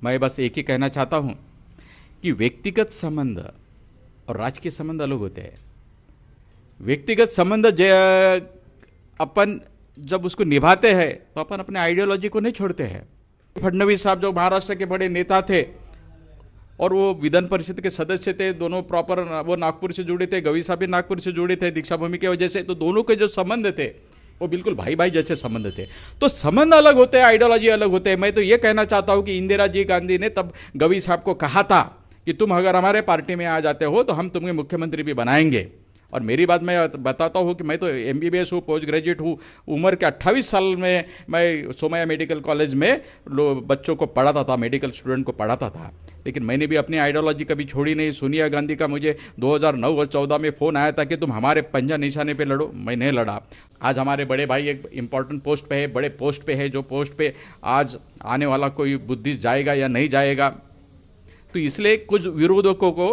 मैं बस एक ही कहना चाहता हूँ कि व्यक्तिगत संबंध और राजकीय संबंध अलग होते हैं। व्यक्तिगत संबंध अपन जब उसको निभाते हैं तो अपन अपने आइडियोलॉजी को नहीं छोड़ते हैं। फडणवीस साहब जो महाराष्ट्र के बड़े नेता थे और वो विधान परिषद के सदस्य थे, दोनों प्रॉपर वो नागपुर से जुड़े थे, गवी साहब भी नागपुर से जुड़े थे दीक्षा भूमि की वजह से, तो दोनों के जो संबंध थे वो बिल्कुल भाई भाई जैसे संबंध थे। तो संबंध अलग होते हैं, आइडियोलॉजी अलग होते हैं। मैं तो ये कहना चाहता हूँ कि इंदिरा जी गांधी ने तब गवी साहब को कहा था कि तुम अगर हमारे पार्टी में आ जाते हो तो हम तुम्हें मुख्यमंत्री भी बनाएंगे। और मेरी बात मैं बताता हूँ कि मैं तो MBBS हूँ, पोस्ट ग्रेजुएट हूँ। उम्र के 28 साल में मैं सोमैया मेडिकल कॉलेज में बच्चों को पढ़ाता था, मेडिकल स्टूडेंट को पढ़ाता था। लेकिन मैंने भी अपनी आइडियोलॉजी कभी छोड़ी नहीं। सोनिया गांधी का मुझे 2009 और 14 में फ़ोन आया था कि तुम हमारे पंजा निशाने पे लड़ो, मैं नहीं लड़ा। आज हमारे बड़े भाई एक इंपॉर्टेंट पोस्ट पे है, बड़े पोस्ट पे है, जो पोस्ट पे आज आने वाला कोई बुद्धिस्ट जाएगा या नहीं जाएगा। तो इसलिए कुछ विरोधकों को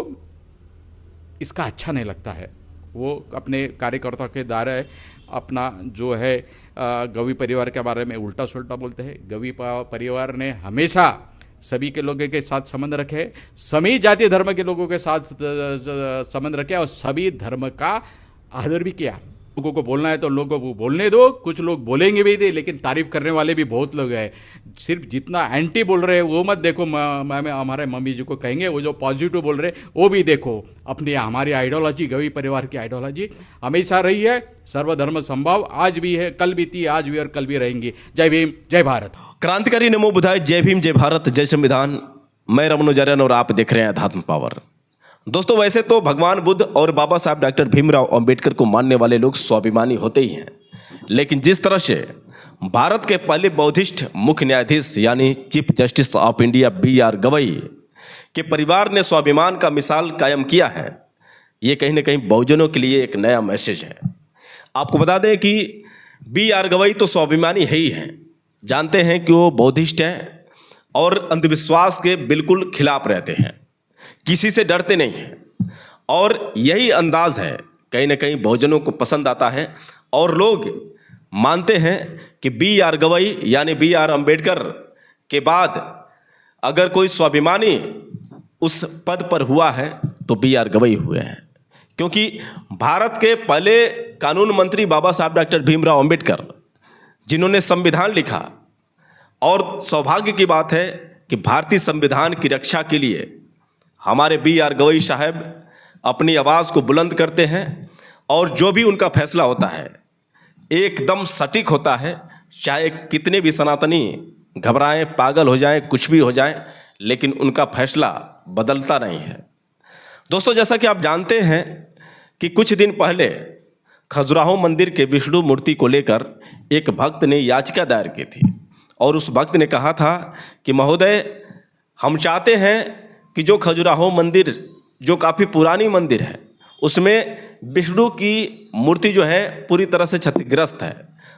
इसका अच्छा नहीं लगता है। वो अपने कार्यकर्ताओं के द्वारा अपना जो है गवी परिवार के बारे में उल्टा सुल्टा बोलते हैं। गवी परिवार ने हमेशा सभी के लोगों के साथ संबंध रखे, सभी जाति धर्म के लोगों के साथ संबंध रखे और सभी धर्म का आदर भी किया। लोगों को बोलना है तो लोगों को बोलने दो, कुछ लोग बोलेंगे भी दे, लेकिन तारीफ करने वाले भी बहुत लोग हैं। सिर्फ जितना एंटी बोल रहे हैं वो मत देखो, हमारे मम्मी जी को कहेंगे, वो जो पॉजिटिव बोल रहे हैं वो भी देखो। अपनी हमारी आइडियोलॉजी, गवी परिवार की आइडियोलॉजी हमेशा रही है सर्वधर्म संभाव, आज भी है, कल भी थी, आज भी और कल भी रहेंगी। जय भीम, जय भारत। क्रांतिकारी नमो बुधाय। जय भीम, जय भारत, जय संविधान। मैं रमन जरन और आप देख रहे हैं अध्यात्म पावर। दोस्तों, वैसे तो भगवान बुद्ध और बाबा साहब डॉक्टर भीमराव अंबेडकर को मानने वाले लोग स्वाभिमानी होते ही हैं, लेकिन जिस तरह से भारत के पहले बौद्धिस्ट मुख्य न्यायाधीश यानी chief justice of India BR Gavai के परिवार ने स्वाभिमान का मिसाल कायम किया है, ये कहीं ना कहीं बहुजनों के लिए एक नया मैसेज है। आपको बता दें कि BR गवई तो स्वाभिमानी है ही हैं, जानते हैं कि वो बौद्धिस्ट हैं और अंधविश्वास के बिल्कुल खिलाफ रहते हैं, किसी से डरते नहीं हैं। और यही अंदाज है कहीं ना कहीं बहुजनों को पसंद आता है और लोग मानते हैं कि BR गवई यानी BR अंबेडकर के बाद अगर कोई स्वाभिमानी उस पद पर हुआ है तो BR गवई हुए हैं। क्योंकि भारत के पहले कानून मंत्री बाबा साहब डॉक्टर भीमराव अंबेडकर, जिन्होंने संविधान लिखा, और सौभाग्य की बात है कि भारतीय संविधान की रक्षा के लिए हमारे BR गवई साहब अपनी आवाज़ को बुलंद करते हैं और जो भी उनका फैसला होता है एकदम सटीक होता है। चाहे कितने भी सनातनी घबराएं, पागल हो जाएं, कुछ भी हो जाए, लेकिन उनका फैसला बदलता नहीं है। दोस्तों, जैसा कि आप जानते हैं कि कुछ दिन पहले खजुराहो मंदिर के विष्णु मूर्ति को लेकर एक भक्त ने याचिका दायर की थी और उस भक्त ने कहा था कि महोदय, हम चाहते हैं कि जो खजुराहो मंदिर, जो काफ़ी पुरानी मंदिर है, उसमें विष्णु की मूर्ति जो है पूरी तरह से क्षतिग्रस्त है।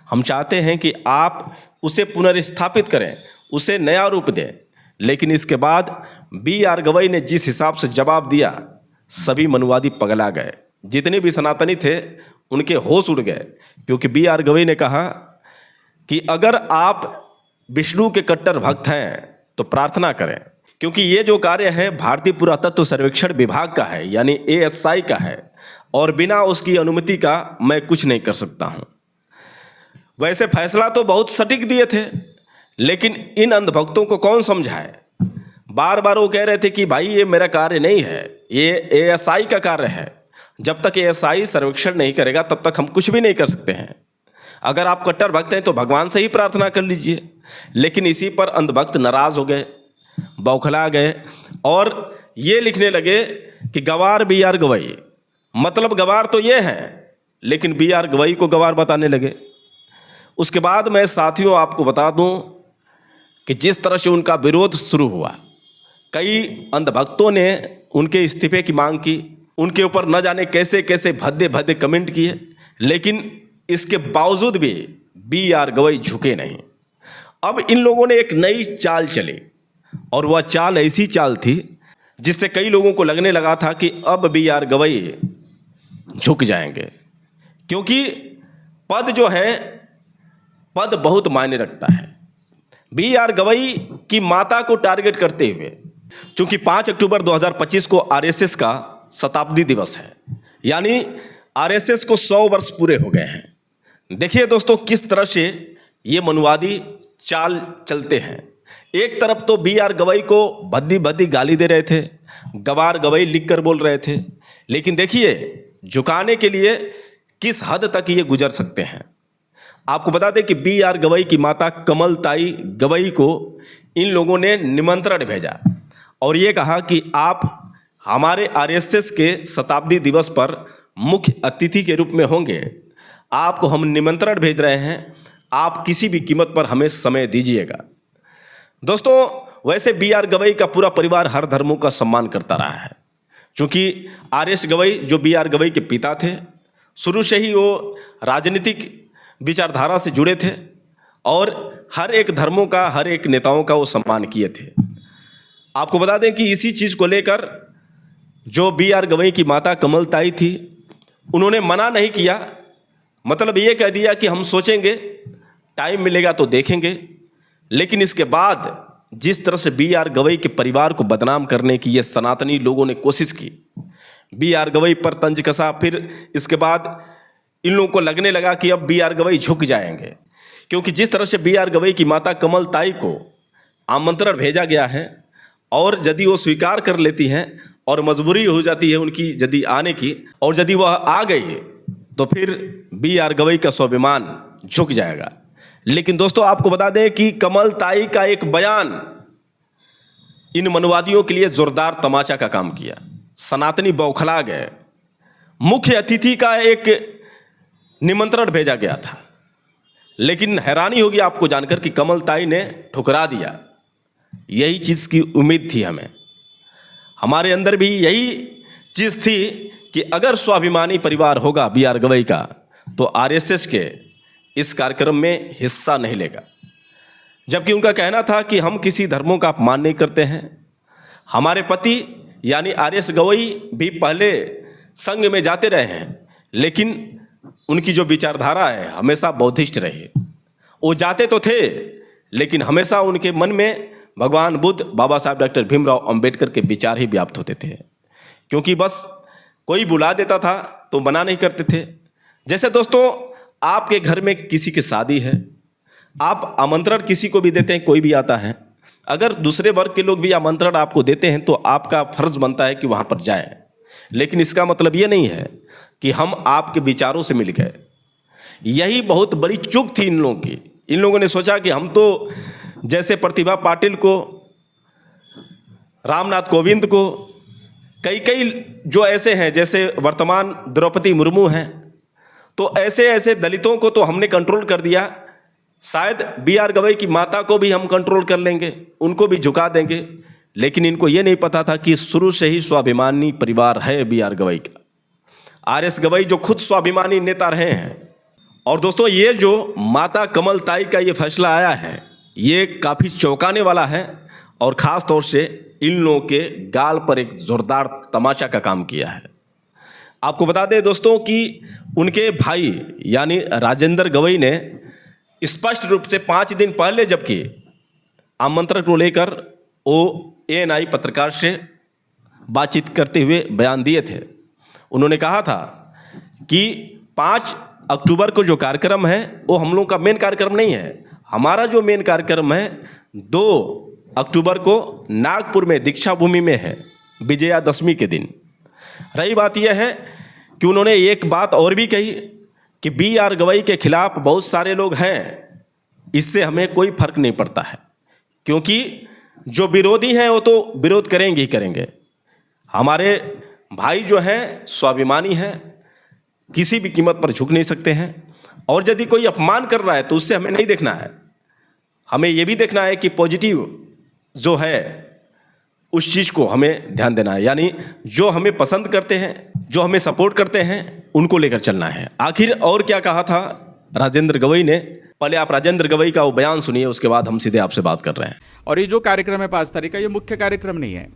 हम चाहते हैं कि आप उसे पुनर्स्थापित करें, उसे नया रूप दें। लेकिन इसके बाद BR गवई ने जिस हिसाब से जवाब दिया, सभी मनुवादी पगला गए। जितने भी सनातनी थे उनके होश उड़ गए, क्योंकि BR गवई ने कहा कि अगर आप विष्णु के कट्टर भक्त हैं तो प्रार्थना करें, क्योंकि ये जो कार्य है भारतीय पुरातत्व सर्वेक्षण विभाग का है, यानी ASI का है, और बिना उसकी अनुमति का मैं कुछ नहीं कर सकता हूँ। वैसे फैसला तो बहुत सटीक दिए थे, लेकिन इन अंधभक्तों को कौन समझाए। बार बार वो कह रहे थे कि भाई ये मेरा कार्य नहीं है, ये ASI का कार्य है। जब तक ASI सर्वेक्षण नहीं करेगा तब तक हम कुछ भी नहीं कर सकते हैं। अगर आप कट्टर भक्त हैं तो भगवान से ही प्रार्थना कर लीजिए। लेकिन इसी पर अंधभक्त नाराज हो गए, बौखला गए और ये लिखने लगे कि गवार BR गवई, मतलब गवार तो ये हैं, लेकिन BR गवई को गवार बताने लगे। उसके बाद मैं साथियों आपको बता दूं कि जिस तरह से उनका विरोध शुरू हुआ, कई अंधभक्तों ने उनके इस्तीफे की मांग की, उनके ऊपर न जाने कैसे कैसे भद्दे भद्दे कमेंट किए, लेकिन इसके बावजूद भी BR गवई झुके नहीं। अब इन लोगों ने एक नई चाल चली, और वह चाल ऐसी चाल थी जिससे कई लोगों को लगने लगा था कि अब BR गवई झुक जाएंगे, क्योंकि पद जो है, पद बहुत मायने रखता है। बी आर गवई की माता को टारगेट करते हुए, चूंकि 5 अक्टूबर 2025 को आरएसएस का शताब्दी दिवस है, यानी आरएसएस को 100 वर्ष पूरे हो गए हैं। देखिए दोस्तों किस तरह से ये मनुवादी चाल चलते हैं। एक तरफ तो बी आर गवई को भद्दी भद्दी गाली दे रहे थे, गवार गवई लिख कर बोल रहे थे, लेकिन देखिए झुकाने के लिए किस हद तक ये गुजर सकते हैं। आपको बता दें कि बी आर गवई की माता कमलताई गवई को इन लोगों ने निमंत्रण भेजा और ये कहा कि आप हमारे आरएसएस के शताब्दी दिवस पर मुख्य अतिथि के रूप में होंगे, आपको हम निमंत्रण भेज रहे हैं, आप किसी भी कीमत पर हमें समय दीजिएगा। दोस्तों वैसे बी आर गवई का पूरा परिवार हर धर्मों का सम्मान करता रहा है, क्योंकि आर एस गवई जो बी आर गवई के पिता थे, शुरू से ही वो राजनीतिक विचारधारा से जुड़े थे और हर एक धर्मों का, हर एक नेताओं का वो सम्मान किए थे। आपको बता दें कि इसी चीज़ को लेकर जो बी आर गवई की माता कमलताई थी, उन्होंने मना नहीं किया, मतलब ये कह दिया कि हम सोचेंगे, टाइम मिलेगा तो देखेंगे। लेकिन इसके बाद जिस तरह से बी आर गवई के परिवार को बदनाम करने की ये सनातनी लोगों ने कोशिश की, बी आर गवई पर तंज कसा, फिर इसके बाद इन लोगों को लगने लगा कि अब बी आर गवई झुक जाएंगे, क्योंकि जिस तरह से बी आर गवई की माता कमलताई को आमंत्रण भेजा गया है और यदि वो स्वीकार कर लेती हैं और मजबूरी हो जाती है उनकी यदि आने की, और यदि वह आ गई तो फिर बी आर गवई का स्वाभिमान झुक जाएगा। लेकिन दोस्तों आपको बता दें कि कमलताई का एक बयान इन मनुवादियों के लिए जोरदार तमाचा का काम किया। सनातनी बौखला गए। मुख्य अतिथि का एक निमंत्रण भेजा गया था, लेकिन हैरानी होगी आपको जानकर कि कमलताई ने ठुकरा दिया। यही चीज़ की उम्मीद थी हमें, हमारे अंदर भी यही चीज़ थी कि अगर स्वाभिमानी परिवार होगा बी आर गवई का तो आरएसएस के इस कार्यक्रम में हिस्सा नहीं लेगा, जबकि उनका कहना था कि हम किसी धर्मों का अपमान नहीं करते हैं। हमारे पति यानी आर एस गवई भी पहले संघ में जाते रहे हैं, लेकिन उनकी जो विचारधारा है हमेशा बौद्धिस्ट रही। वो जाते तो थे, लेकिन हमेशा उनके मन में भगवान बुद्ध, बाबा साहब डॉक्टर भीमराव अंबेडकर के विचार ही व्याप्त होते थे, क्योंकि बस कोई बुला देता था तो मना नहीं करते थे। जैसे दोस्तों आपके घर में किसी की शादी है, आप आमंत्रण किसी को भी देते हैं, कोई भी आता है, अगर दूसरे वर्ग के लोग भी आमंत्रण आपको देते हैं तो आपका फर्ज बनता है कि वहाँ पर जाएं। लेकिन इसका मतलब ये नहीं है कि हम आपके विचारों से मिल गए। यही बहुत बड़ी चूक थी इन लोगों की। इन लोगों ने सोचा कि हम तो जैसे प्रतिभा पाटिल को, रामनाथ कोविंद को, कई जो ऐसे हैं, जैसे वर्तमान द्रौपदी मुर्मू हैं, तो ऐसे ऐसे दलितों को तो हमने कंट्रोल कर दिया, शायद बी आर गवई की माता को भी हम कंट्रोल कर लेंगे, उनको भी झुका देंगे। लेकिन इनको ये नहीं पता था कि शुरू से ही स्वाभिमानी परिवार है बी आर गवई का। आर एस गवई जो खुद स्वाभिमानी नेता रहे हैं। और दोस्तों ये जो माता कमलताई का ये फैसला आया है, ये काफ़ी चौंकाने वाला है और ख़ास तौर से इन लोगों के गाल पर एक ज़ोरदार तमाचा का काम किया है। आपको बता दें दोस्तों कि उनके भाई यानी राजेंद्र गवई ने स्पष्ट रूप से 5 दिन पहले जबकि आमंत्रण को लेकर वो ANI पत्रकार से बातचीत करते हुए बयान दिए थे। उन्होंने कहा था कि 5 अक्टूबर को जो कार्यक्रम है वो हम लोग का मेन कार्यक्रम नहीं है। हमारा जो मेन कार्यक्रम है 2 अक्टूबर को नागपुर में दीक्षा भूमि में है, विजयादशमी के दिन। रही बात यह है कि उन्होंने एक बात और भी कही कि बी आर गवई के खिलाफ बहुत सारे लोग हैं, इससे हमें कोई फर्क नहीं पड़ता है, क्योंकि जो विरोधी हैं वो तो विरोध करेंगे ही करेंगे। हमारे भाई जो हैं स्वाभिमानी हैं, किसी भी कीमत पर झुक नहीं सकते हैं, और यदि कोई अपमान कर रहा है तो उससे हमें नहीं देखना है। हमें ये भी देखना है कि पॉजिटिव जो है उस चीज़ को हमें ध्यान देना है, यानी जो हमें पसंद करते हैं, जो हमें सपोर्ट करते हैं, उनको लेकर चलना है। आखिर और क्या कहा था राजेंद्र गवई ने, पहले आप राजेंद्र गवई का वो बयान सुनिए, उसके बाद हम सीधे आपसे बात कर रहे हैं। और ये जो कार्यक्रम है 5 तारीख का, ये मुख्य कार्यक्रम नहीं है।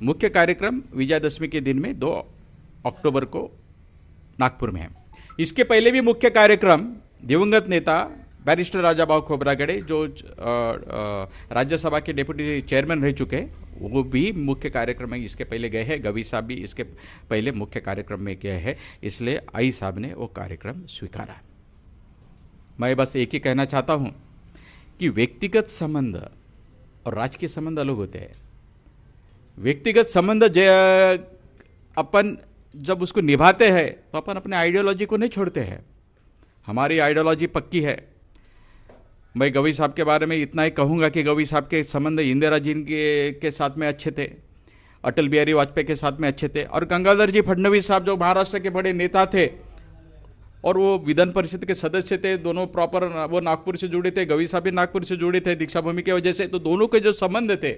मुख्य कार्यक्रम विजयादशमी के दिन में 2 अक्टूबर को नागपुर में है। इसके पहले भी मुख्य कार्यक्रम दिवंगत नेता बैरिस्टर राजाभाऊ खोब्रागडे जो राज्यसभा के डेप्यूटी चेयरमैन रह चुके हैं, वो भी मुख्य कार्यक्रम में इसके पहले गए हैं। गवी साहब भी इसके पहले मुख्य कार्यक्रम में गए हैं, इसलिए आई साहब ने वो कार्यक्रम स्वीकारा। मैं बस एक ही कहना चाहता हूँ कि व्यक्तिगत संबंध और राजकीय संबंध अलग होते हैं। व्यक्तिगत संबंध अपन जब उसको निभाते हैं तो अपन अपने आइडियोलॉजी को नहीं छोड़ते हैं। हमारी आइडियोलॉजी पक्की है। मैं गवी साहब के बारे में इतना ही कहूँगा कि गवी साहब के संबंध इंदिरा जी के साथ में अच्छे थे, अटल बिहारी वाजपेयी के साथ में अच्छे थे, और गंगाधर जी फडणवीस साहब जो महाराष्ट्र के बड़े नेता थे और वो विधान परिषद के सदस्य थे, दोनों प्रॉपर वो नागपुर से जुड़े थे, गवी साहब भी नागपुर से जुड़े थे दीक्षा भूमि की वजह से, तो दोनों के जो संबंध थे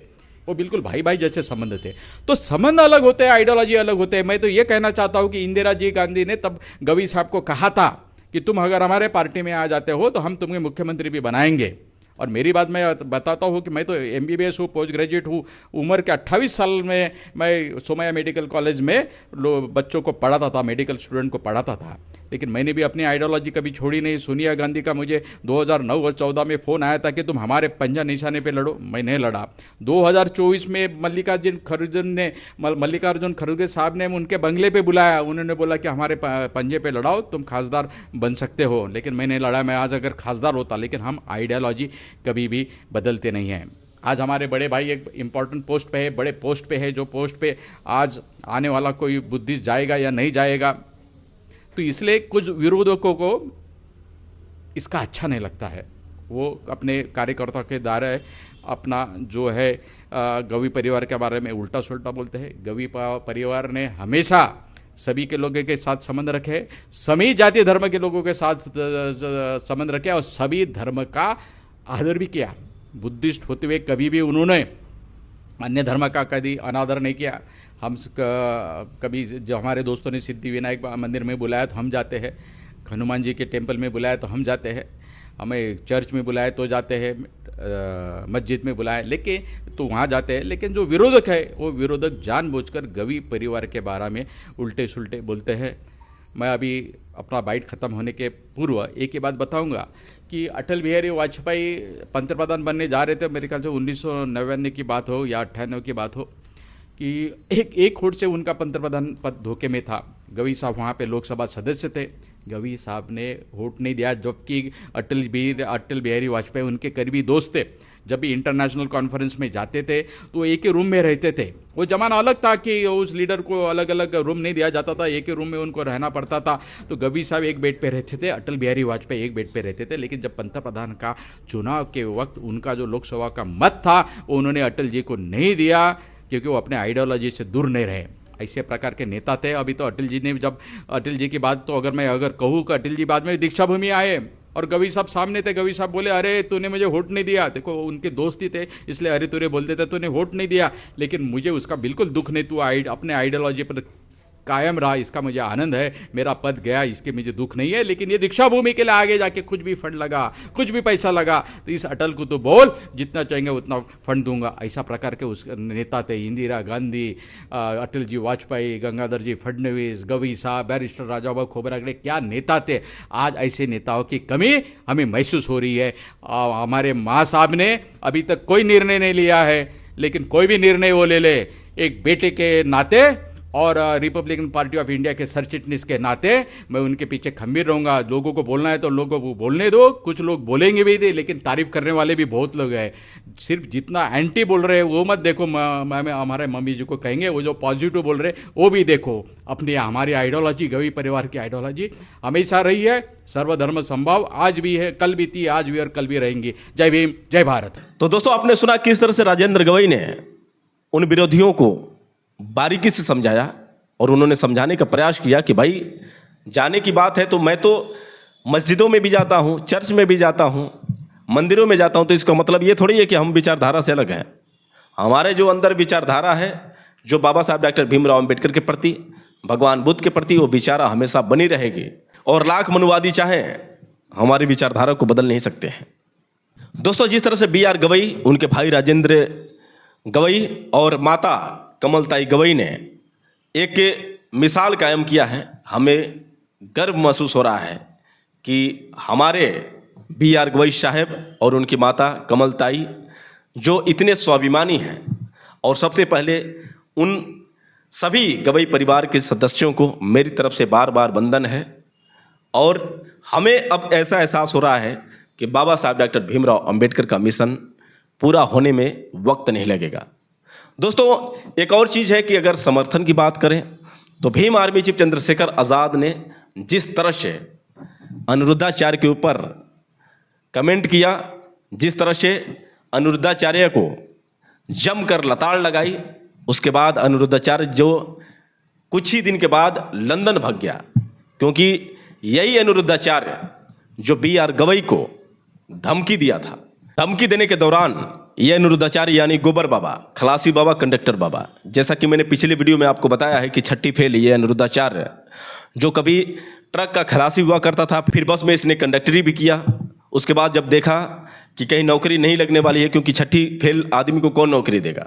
वो बिल्कुल भाई भाई जैसे संबंध थे। तो संबंध अलग होते हैं, आइडियोलॉजी अलग होते हैं। मैं तो ये कहना चाहता हूँ कि इंदिरा जी गांधी ने तब गवी साहब को कहा था कि तुम अगर हमारे पार्टी में आ जाते हो तो हम तुम्हें मुख्यमंत्री भी बनाएंगे। और मेरी बात मैं बताता हूँ कि मैं तो MBBS हूँ, पोस्ट ग्रेजुएट हूँ। उम्र के 28 साल में मैं सोमैया मेडिकल कॉलेज में बच्चों को पढ़ाता था, मेडिकल स्टूडेंट को पढ़ाता था। लेकिन मैंने भी अपनी आइडियोलॉजी कभी छोड़ी नहीं। सोनिया गांधी का मुझे 2009 और 14 में फ़ोन आया था कि तुम हमारे पंजा निशाने पे लड़ो, मैं नहीं लड़ा। 2024 में मल्लिकार्जुन खड़गे साहब ने उनके बंगले पे बुलाया, उन्होंने बोला कि हमारे पंजे पे लड़ाओ, तुम खासदार बन सकते हो। लेकिन मैंने लड़ा, मैं आज अगर खासदार होता। लेकिन हम आइडियोलॉजी कभी भी बदलते नहीं हैं। आज हमारे बड़े भाई एक इम्पॉर्टेंट पोस्ट पे है, बड़े पोस्ट पे है, जो पोस्ट पे आज आने वाला कोई बुद्धिस्ट जाएगा या नहीं जाएगा, तो इसलिए कुछ विरोधकों को इसका अच्छा नहीं लगता है। वो अपने कार्यकर्ताओं के द्वारा अपना जो है गवी परिवार के बारे में उल्टा सुल्टा बोलते हैं। गवी परिवार ने हमेशा सभी के लोगों के साथ संबंध रखे, सभी जाति धर्म के लोगों के साथ संबंध रखे और सभी धर्म का आदर भी किया। बुद्धिस्ट होते हुए कभी भी उन्होंने अन्य धर्म का कभी अनादर नहीं किया। हम कभी जो हमारे दोस्तों ने सिद्धि विनायक मंदिर में बुलाया तो हम जाते हैं, हनुमान जी के टेम्पल में बुलाया तो हम जाते हैं, हमें चर्च में बुलाया तो जाते हैं, मस्जिद में बुलाया लेकिन तो वहाँ जाते हैं। लेकिन जो विरोधक है वो विरोधक जानबूझकर गवी परिवार के बारे में उल्टे सुल्टे बोलते हैं। मैं अभी अपना बाइट ख़त्म होने के पूर्व एक ही बात बताऊंगा कि अटल बिहारी वाजपेयी पंतप्रधान बनने जा रहे थे, मेरे ख्याल से 1999 की बात हो या 98 की बात हो, कि एक होड़ से उनका पंतप्रधान पद धोखे में था। गवी साहब वहाँ पे लोकसभा सदस्य थे, गवी साहब ने वोट नहीं दिया, जबकि अटल बिहारी वाजपेयी उनके करीबी दोस्त थे। जब भी इंटरनेशनल कॉन्फ्रेंस में जाते थे तो एक ही रूम में रहते थे। वो जमाना अलग था कि उस लीडर को अलग अलग रूम नहीं दिया जाता था, एक ही रूम में उनको रहना पड़ता था। तो गवी साहब एक बेड पे रहते थे, अटल बिहारी वाजपेयी एक बेड पे रहते थे। लेकिन जब पंतप्रधान का चुनाव के वक्त उनका जो लोकसभा का मत था वो उन्होंने अटल जी को नहीं दिया, क्योंकि वो अपने आइडियोलॉजी से दूर नहीं रहे। ऐसे प्रकार के नेता थे। अभी तो अटल जी ने, जब अटल जी की बात, तो अगर कहूँ कि अटल जी बाद में दीक्षा भूमि आए और गवी साहब सामने थे, गवी साहब बोले अरे तूने मुझे वोट नहीं दिया। देखो उनके दोस्त ही थे इसलिए अरे तुरे बोलते थे, तूने वोट नहीं दिया। लेकिन मुझे उसका बिल्कुल दुख नहीं, तू अपने आइडियोलॉजी पर कायम रहा, इसका मुझे आनंद है। मेरा पद गया इसके मुझे दुख नहीं है। लेकिन ये दीक्षा भूमि के लिए आगे जाके कुछ भी फंड लगा, कुछ भी पैसा लगा तो इस अटल को तो बोल, जितना चाहेंगे उतना फंड दूंगा। ऐसा प्रकार के उस नेता थे इंदिरा गांधी, अटल जी वाजपेयी, गंगाधर जी फडणवीस, गवी साहब, बैरिस्टर राजाभाऊ खोब्रागडे, क्या नेता थे। आज ऐसे नेताओं की कमी हमें महसूस हो रही है। हमारे माँ साहब ने अभी तक कोई निर्णय नहीं लिया है, लेकिन कोई भी निर्णय वो ले ले, एक बेटे के नाते और रिपब्लिकन पार्टी ऑफ इंडिया के सरचिटनीस के नाते मैं उनके पीछे खंबीर रहूँगा। लोगों को बोलना है तो लोगों को बोलने दो, कुछ लोग बोलेंगे भी दे, लेकिन तारीफ करने वाले भी बहुत लोग हैं। सिर्फ जितना एंटी बोल रहे हैं वो मत देखो, हमारे मम्मी जी को कहेंगे, वो जो पॉजिटिव बोल रहे हैं वो भी देखो। अपनी हमारी आइडियोलॉजी, गवी परिवार की आइडियोलॉजी हमेशा रही है सर्वधर्म संभाव, आज भी है, कल भी थी, आज भी और कल भी रहेंगी। जय भीम, जय भारत। तो दोस्तों आपने सुना किस तरह से राजेंद्र गवई ने उन विरोधियों को बारीकी से समझाया और उन्होंने समझाने का प्रयास किया कि भाई जाने की बात है तो मैं तो मस्जिदों में भी जाता हूँ, चर्च में भी जाता हूँ, मंदिरों में जाता हूँ, तो इसका मतलब ये थोड़ी है कि हम विचारधारा से अलग हैं। हमारे जो अंदर विचारधारा है, जो बाबा साहब डॉक्टर भीमराव अंबेडकर के प्रति, भगवान बुद्ध के प्रति, वो विचारा हमेशा बनी रहेगी। और लाख मनुवादी चाहे हमारी विचारधारा को बदल नहीं सकते हैं। दोस्तों जिस तरह से B.R. गवई, उनके भाई राजेंद्र गवई और माता कमलताई गवई ने एक मिसाल कायम किया है, हमें गर्व महसूस हो रहा है कि हमारे बी आर गवई साहब और उनकी माता कमलताई, जो इतने स्वाभिमानी हैं। और सबसे पहले उन सभी गवई परिवार के सदस्यों को मेरी तरफ से बार बार वंदन है। और हमें अब ऐसा एहसास हो रहा है कि बाबा साहब डॉक्टर भीमराव अंबेडकर का मिशन पूरा होने में वक्त नहीं लगेगा। दोस्तों, एक और चीज़ है कि अगर समर्थन की बात करें तो भीम आर्मी चीफ चंद्रशेखर आज़ाद ने जिस तरह से अनिरुद्धाचार्य के ऊपर कमेंट किया, जिस तरह से अनिरुद्धाचार्य को जमकर लताड़ लगाई, उसके बाद अनिरुद्धाचार्य जो कुछ ही दिन के बाद लंदन भाग गया, क्योंकि यही अनिरुद्धाचार्य जो बी आर गवई को धमकी दिया था। धमकी देने के दौरान ये अनिरुद्धाचार्य यानी गोबर बाबा, खलासी बाबा, कंडक्टर बाबा, जैसा कि मैंने पिछले वीडियो में आपको बताया है कि छठी फेल ये अनिरुद्धाचार्य, जो कभी ट्रक का खलासी हुआ करता था, फिर बस में इसने कंडक्टरी भी किया। उसके बाद जब देखा कि कहीं नौकरी नहीं लगने वाली है, क्योंकि छठी फेल आदमी को कौन नौकरी देगा,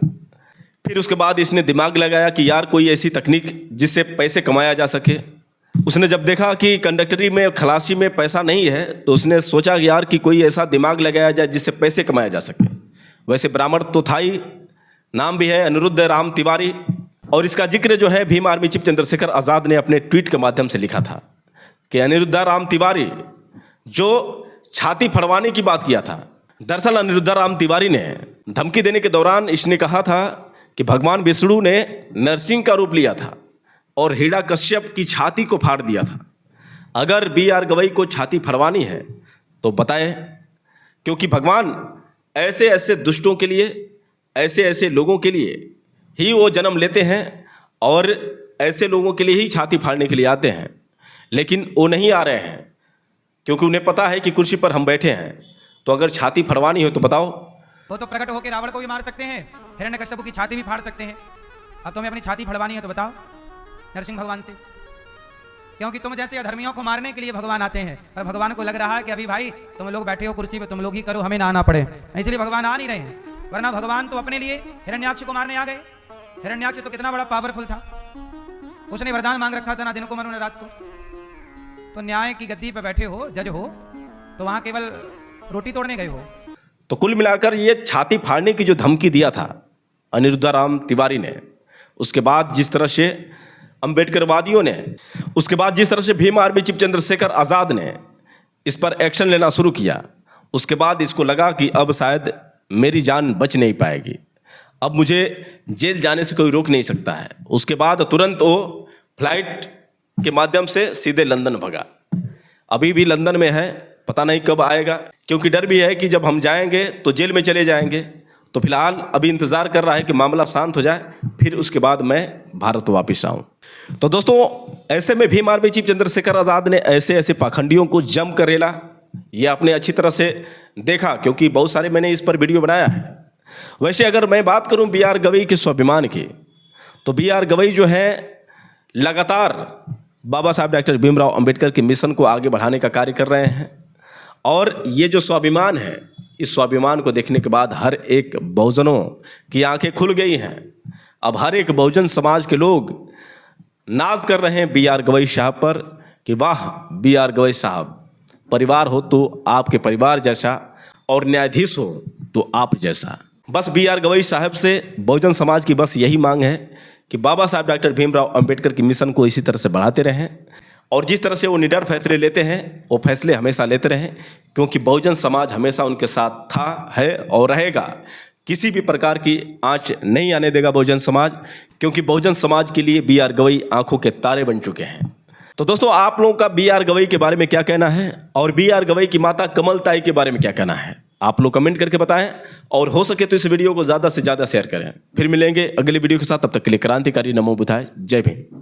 फिर उसके बाद इसने दिमाग लगाया कि यार कोई ऐसी तकनीक जिससे पैसे कमाया जा सके। उसने जब देखा कि कंडक्टरी में, खलासी में पैसा नहीं है, तो उसने सोचा कि यार कि कोई ऐसा दिमाग लगाया जाए जिससे पैसे कमाया जा सके। वैसे ब्राह्मण तो था ही, नाम भी है अनिरुद्ध राम तिवारी। और इसका जिक्र जो है भीम आर्मी चीफ चंद्रशेखर आज़ाद ने अपने ट्वीट के माध्यम से लिखा था कि अनिरुद्ध राम तिवारी जो छाती फड़वाने की बात किया था, दरअसल अनिरुद्ध राम तिवारी ने धमकी देने के दौरान इसने कहा था कि भगवान विष्णु ने नरसिंह का रूप लिया था और हिरण्यकश्यप की छाती को फाड़ दिया था। अगर बी आर गवई को छाती फड़वानी है तो बताएं, क्योंकि भगवान ऐसे ऐसे दुष्टों के लिए, ऐसे ऐसे लोगों के लिए ही वो जन्म लेते हैं और ऐसे लोगों के लिए ही छाती फाड़ने के लिए आते हैं। लेकिन वो नहीं आ रहे हैं, क्योंकि उन्हें पता है कि कुर्सी पर हम बैठे हैं, तो अगर छाती फड़वानी हो तो बताओ। वो तो प्रकट होकर रावण को भी मार सकते हैं, हिरण्यकश्यप की छाती भी फाड़ सकते हैं। अब तुम्हें अपनी छाती फड़वानी है तो बताओ नरसिंह भगवान से, क्योंकि तुम जैसे अधर्मियों को मारने के लिए भगवान आते हैं, पर भगवान को लग रहा है कि अभी भाई तुम लोग बैठे हो कुर्सी पे, तुम लोग ही करो, हमें ना आना पड़े, इसलिए भगवान आ नहीं रहे हैं। वरना भगवान तो अपने लिए हिरण्याक्ष को मारने आ गए। हिरण्याक्ष तो कितना बड़ा पावरफुल था, उसने वरदान मांग रखा था, ना दिन को मरो ना रात को। तो न्याय की गद्दी पे बैठे हो, जज हो, तो वहां केवल रोटी तोड़ने गए हो। तो कुल मिलाकर ये छाती फाड़ने की जो धमकी दिया था अनिरुद्ध राम तिवारी ने, उसके बाद जिस तरह से अंबेडकरवादियों ने, उसके बाद जिस तरह से भीम आर्मी चीफ चंद्रशेखर आज़ाद ने इस पर एक्शन लेना शुरू किया, उसके बाद इसको लगा कि अब शायद मेरी जान बच नहीं पाएगी, अब मुझे जेल जाने से कोई रोक नहीं सकता है। उसके बाद तुरंत वो फ्लाइट के माध्यम से सीधे लंदन भगा। अभी भी लंदन में है, पता नहीं कब आएगा, क्योंकि डर भी है कि जब हम जाएंगे तो जेल में चले जाएंगे। तो फिलहाल अभी इंतज़ार कर रहा है कि मामला शांत हो जाए, फिर उसके बाद मैं भारत वापस आऊँ। तो दोस्तों, ऐसे में भीम आर्मी चीफ चंद्रशेखर आज़ाद ने ऐसे ऐसे पाखंडियों को जम कर रेला, ये आपने अच्छी तरह से देखा, क्योंकि बहुत सारे मैंने इस पर वीडियो बनाया है। वैसे अगर मैं बात करूं बी आर गवई के स्वाभिमान की, तो बी आर गवई जो है लगातार बाबा साहब डॉक्टर भीमराव अंबेडकर के मिशन को आगे बढ़ाने का कार्य कर रहे हैं। और ये जो स्वाभिमान है, इस स्वाभिमान को देखने के बाद हर एक बहुजनों की आंखें खुल गई हैं। अब हर एक बहुजन समाज के लोग नाज कर रहे हैं बी आर गवई साहब पर कि वाह बी आर गवई साहब, परिवार हो तो आपके परिवार जैसा और न्यायाधीश हो तो आप जैसा। बस बी आर गवई साहब से बहुजन समाज की बस यही मांग है कि बाबा साहब डॉक्टर भीमराव अंबेडकर के मिशन को इसी तरह से बढ़ाते रहें, और जिस तरह से वो निडर फैसले लेते हैं वो फैसले हमेशा लेते रहें, क्योंकि बहुजन समाज हमेशा उनके साथ था, है और रहेगा। किसी भी प्रकार की आंच नहीं आने देगा बहुजन समाज, क्योंकि बहुजन समाज के लिए बी आर गवई आंखों के तारे बन चुके हैं। तो दोस्तों, आप लोगों का बी आर गवई के बारे में क्या कहना है, और बी आर गवई की माता कमलताई के बारे में क्या कहना है, आप लोग कमेंट करके बताएं। और हो सके तो इस वीडियो को ज़्यादा से ज़्यादा शेयर करें। फिर मिलेंगे अगली वीडियो के साथ, तब तक के लिए क्रांतिकारी नमो बुद्धाय, जय भीम।